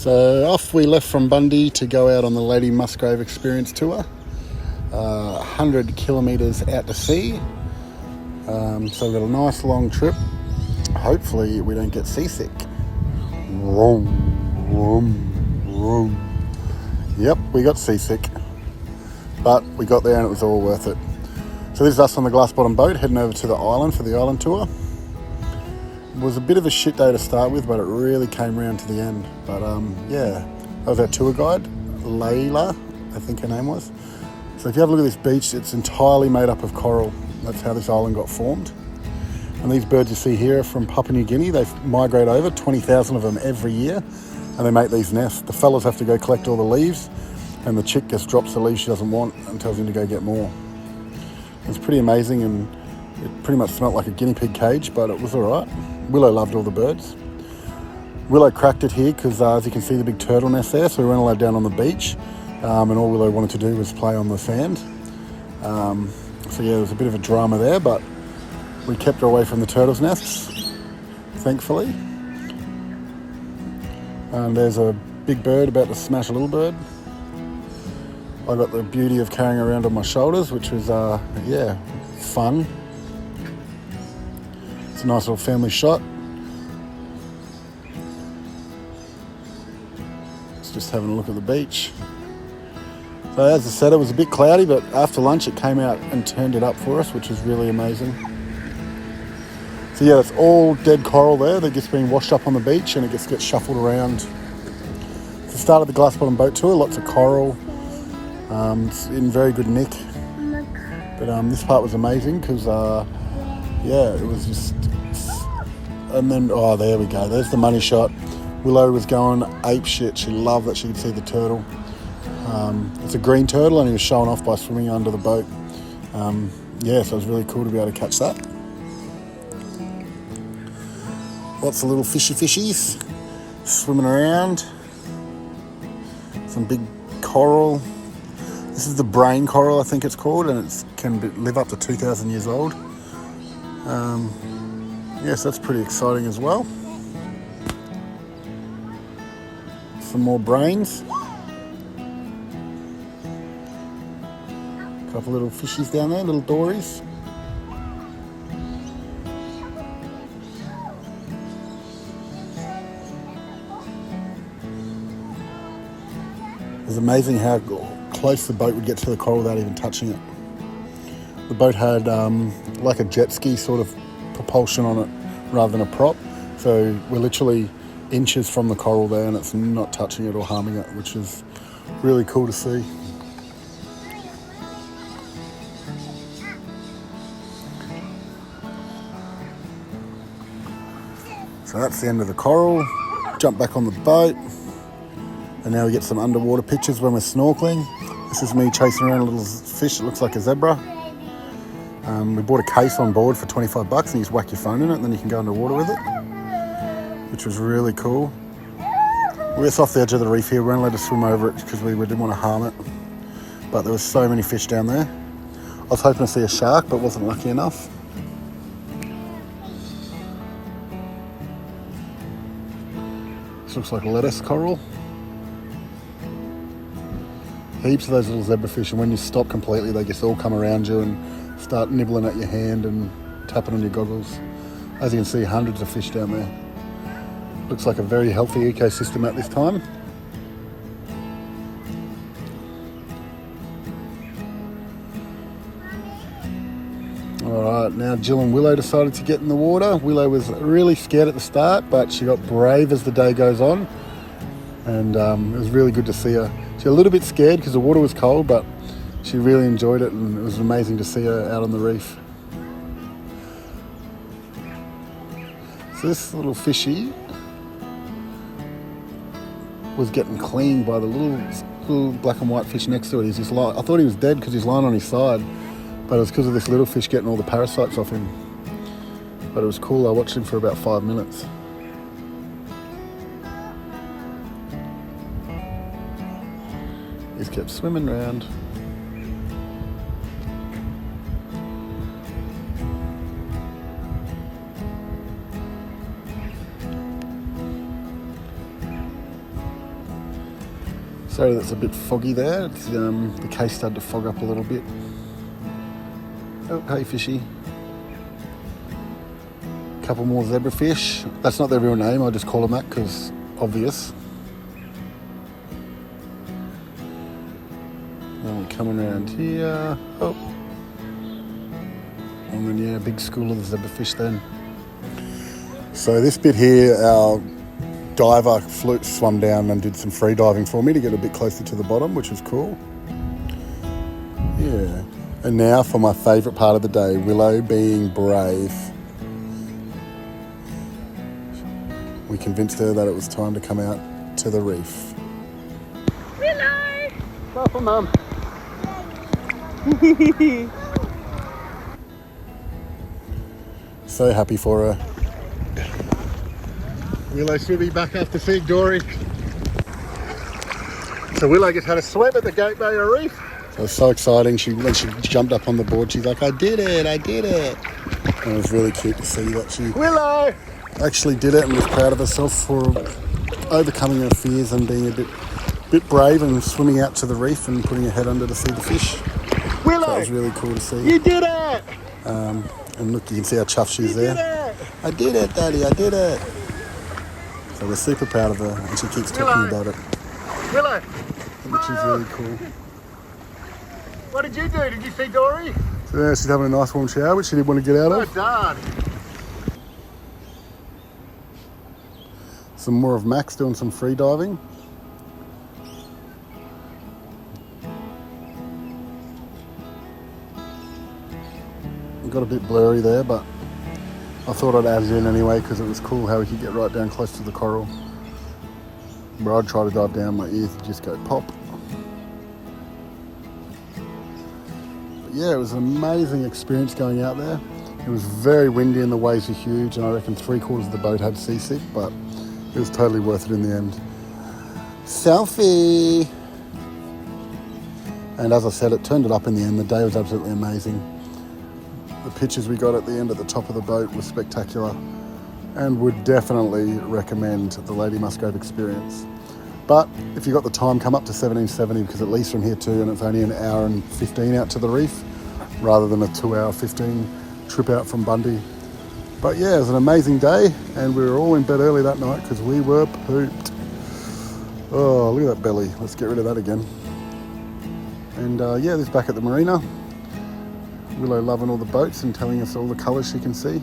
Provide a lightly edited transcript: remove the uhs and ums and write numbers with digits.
So off we left from Bundy to go out on the Lady Musgrave Experience tour. 100 kilometres out to sea. So we've got a nice long trip. Hopefully we don't get seasick. Vroom, vroom, vroom. Yep, we got seasick. But we got there and it was all worth it. So this is us on the glass bottom boat heading over to the island for the island tour. It was a bit of a shit day to start with, but it really came round to the end. But yeah, that was our tour guide, Layla, I think her name was. So if you have a look at this beach, it's entirely made up of coral. That's how this island got formed. And these birds you see here are from Papua New Guinea. They migrate over, 20,000 of them every year, and they make these nests. The fellas have to go collect all the leaves, and the chick just drops the leaves she doesn't want and tells him to go get more. It's pretty amazing, and it pretty much smelled like a guinea pig cage, but it was all right. Willow loved all the birds. Willow cracked it here because, as you can see, the big turtle nest there, so we weren't allowed down on the beach, and all Willow wanted to do was play on the sand. So yeah, there was a bit of a drama there, but we kept her away from the turtles' nests, thankfully. And there's a big bird about to smash a little bird. I got the beauty of carrying her around on my shoulders, which was, yeah, fun. It's a nice little family shot. It's just having a look at the beach. So as I said, it was a bit cloudy, but after lunch it came out and turned it up for us, which was really amazing. So yeah, it's all dead coral there that gets being washed up on the beach, and it just gets shuffled around. It's the start of the glass bottom boat tour, lots of coral. It's in very good nick. But this part was amazing because, yeah, it was just... And then, oh, there we go. There's the money shot. Willow was going ape shit. She loved that she could see the turtle. It's a green turtle, and he was showing off by swimming under the boat. Yeah, so it was really cool to be able to catch that. Lots of little fishies swimming around. Some big coral. This is the brain coral, I think it's called, and it can live up to 2,000 years old. Yes, that's pretty exciting as well. Some more brains. A couple little fishies down there, little dories. It was amazing how close the boat would get to the coral without even touching it. The boat had like a jet ski sort of propulsion on it rather than a prop. So we're literally inches from the coral there, and it's not touching it or harming it, which is really cool to see. So that's the end of the coral. Jump back on the boat. And now we get some underwater pictures when we're snorkeling. This is me chasing around a little fish that looks like a zebra. We bought a case on board for $25 and you just whack your phone in it and then you can go underwater with it, which was really cool. We're just off the edge of the reef here. We weren't allowed to swim over it because we didn't want to harm it. But there was so many fish down there. I was hoping to see a shark, but wasn't lucky enough. This looks like lettuce coral. Heaps of those little zebrafish, and when you stop completely, they just all come around you and start nibbling at your hand and tapping on your goggles. As you can see, hundreds of fish down there. Looks like a very healthy ecosystem at this time. Alright, now Jill and Willow decided to get in the water. Willow was really scared at the start, but she got brave as the day goes on. And it was really good to see her. She was a little bit scared because the water was cold, but she really enjoyed it, and it was amazing to see her out on the reef. So this little fishy was getting cleaned by the little black and white fish next to it. I thought he was dead because he's lying on his side, but it was because of this little fish getting all the parasites off him. But it was cool. I watched him for about 5 minutes. He's kept swimming around. Sorry that's a bit foggy there. It's, the case started to fog up a little bit. Oh, hey fishy. Couple more zebrafish. That's not their real name, I just call them that because obvious. Then we're coming around here. Oh. And then yeah, big school of the zebrafish then. So this bit here, our diver swam down and did some free diving for me to get a bit closer to the bottom, which was cool. Yeah. And now for my favourite part of the day, Willow being brave. We convinced her that it was time to come out to the reef. Willow! Go for Mum. So happy for her. Willow swimming back after seeing Dory. So Willow just had a swim at the Gate Barrier Reef. So it was so exciting. When she jumped up on the board, she's like, I did it. And it was really cute to see that she Willow! actually did it and was proud of herself for overcoming her fears and being a bit brave and swimming out to the reef and putting her head under to see the fish. Willow! So that was really cool to see. You did it! And look, you can see how chuffed she's there. I did it, Daddy, I did it. So we're super proud of her and she keeps talking about it. Willow! Which is really cool. What did you do? Did you see Dory? So yeah, she's having a nice warm shower, which she didn't want to get out Well of. done. Some more of Max doing some free diving. It got a bit blurry there, but I thought I'd add it in anyway because it was cool how we could get right down close to the coral. Where I'd try to dive down, my ears would just go pop. But yeah, it was an amazing experience going out there. It was very windy and the waves were huge, and I reckon 3/4 of the boat had seasick, but it was totally worth it in the end. Selfie! And as I said, it turned it up in the end. The day was absolutely amazing. The pictures we got at the end at the top of the boat were spectacular, and would definitely recommend the Lady Musgrave Experience. But if you've got the time, come up to 1770 because at least from here too, and it's only an hour and 15 out to the reef rather than a 2-hour 15 trip out from Bundy. But yeah, it was an amazing day, and we were all in bed early that night because we were pooped. Oh, look at that belly. Let's get rid of that again. And yeah, this back at the marina. Willow loving all the boats and telling us all the colours she can see.